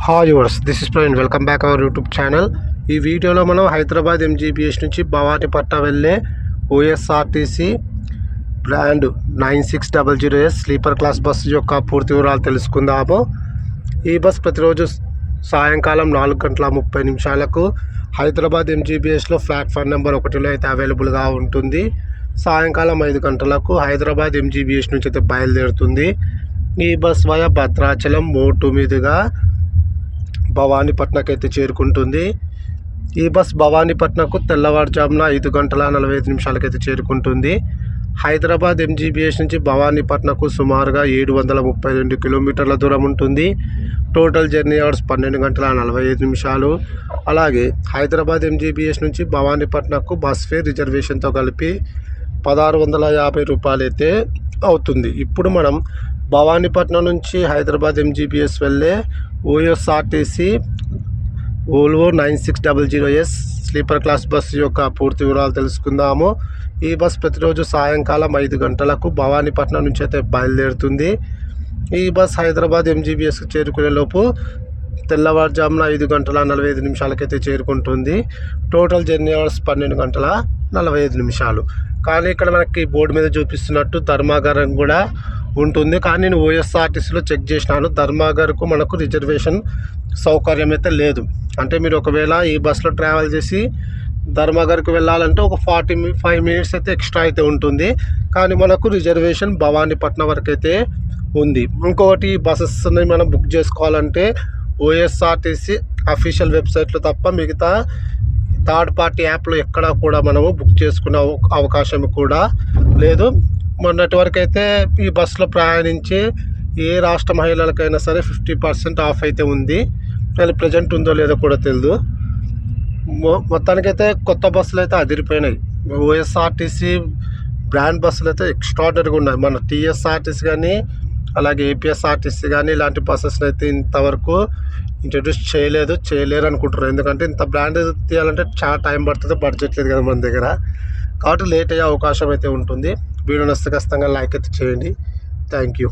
Hi viewers, this is Praveen. Welcome back our YouTube channel. ఈ వీడియోలో మనం హైదరాబాద్ ఎంజీబీఎస్ నుంచి భవానీపట్నం వెళ్ళే OSRTC brand 9600S sleeper class bus యొక్క పూర్తి వివరాలు తెలుసుకుందాము. ఈ బస్ ప్రతిరోజు సాయంకాలం 4:30 హైదరాబాద్ ఎంజీబీఎస్లో ప్లాట్ఫామ్ నెంబర్ 1లో అయితే అవైలబుల్గా ఉంటుంది. సాయంకాలం 5 గంటలకు హైదరాబాద్ ఎంజీబీఎస్ నుంచి అయితే బయలుదేరుతుంది. ఈ బస్ వయా భద్రాచలం మోటు మీదుగా భవానీపట్నంకి అయితే చేరుకుంటుంది. ఈ బస్ భవానీపట్నంకు తెల్లవారుజామున 5:45 అయితే చేరుకుంటుంది. హైదరాబాద్ ఎంజీబీఎస్ నుంచి భవానీపట్నంకు సుమారుగా 732 కిలోమీటర్ల దూరం ఉంటుంది. Total journey hours 12:45. అలాగే హైదరాబాద్ ఎంజీబీఎస్ నుంచి భవానీపట్నంకు బస్ ఫేర్ రిజర్వేషన్తో కలిపి 1650 రూపాయలు అయితే అవుతుంది. ఇప్పుడు మనం భవానీపట్నం నుంచి హైదరాబాద్ ఎంజీబీఎస్ వెళ్ళే OSRTC Volvo 9600S sleeper class bus యొక్క పూర్తి వివరాలు తెలుసుకుందాము. ఈ బస్ ప్రతిరోజు సాయంకాలం 5 గంటలకు భవానీపట్నం నుంచి అయితే బయలుదేరుతుంది. ఈ బస్ హైదరాబాద్ ఎంజీబీఎస్కి చేరుకునే లోపు తెల్లవారుజామున 5:45 అయితే చేరుకుంటుంది. Total journey hours 12:45. కానీ ఇక్కడ మనకి బోర్డు మీద చూపిస్తున్నట్టు ధర్మాగారం కూడా ఉంటుంది. కానీ నేను ఓఎస్ఆర్టీసీలో చెక్ చేసినాను, ధర్మాగారకు మనకు రిజర్వేషన్ సౌకర్యం అయితే లేదు. అంటే మీరు ఒకవేళ ఈ బస్సులో ట్రావెల్ చేసి ధర్మాగారికి వెళ్ళాలంటే ఒక 45 మినిట్స్ అయితే ఎక్స్ట్రా అయితే ఉంటుంది. కానీ మనకు రిజర్వేషన్ భవానీపట్నం వరకు అయితే ఉంది. ఇంకొకటి, ఈ బస్సెస్ని మనం బుక్ చేసుకోవాలంటే ఓఎస్ఆర్టీసీ అఫీషియల్ వెబ్సైట్లో తప్ప మిగతా థర్డ్ పార్టీ యాప్లో ఎక్కడా కూడా మనము బుక్ చేసుకునే అవకాశం కూడా లేదు. మొన్నటి వరకు అయితే ఈ బస్సులో ప్రయాణించే ఏ రాష్ట్ర మహిళలకైనా సరే 50% ఆఫ్ అయితే ఉంది. అది ప్రజెంట్ ఉందో లేదో కూడా తెలియదు. మొత్తానికైతే కొత్త బస్సులు అయితే అదిరిపోయినాయి. ఓఎస్ఆర్టీసీ బ్రాండ్ బస్సులు అయితే ఎక్స్ట్రాడనరీగా ఉన్నాయి. మన టీఎస్ఆర్టీసీ కానీ అలాగే ఏపీఎస్ఆర్టీసీ కానీ ఇలాంటి బస్సెస్ని అయితే ఇంతవరకు ఇంట్రడ్యూస్ చేయలేరు అనుకుంటున్నారు. ఎందుకంటే ఇంత బ్రాండ్ తీయాలంటే చాలా టైం పడుతుంది, బడ్జెట్ లేదు కదా మన దగ్గర. కాబట్టి లేట్ అయ్యే అవకాశం అయితే ఉంటుంది. వీడియో నచ్చితే ఖచ్చితంగా లైక్ అయితే చేయండి. Thank you.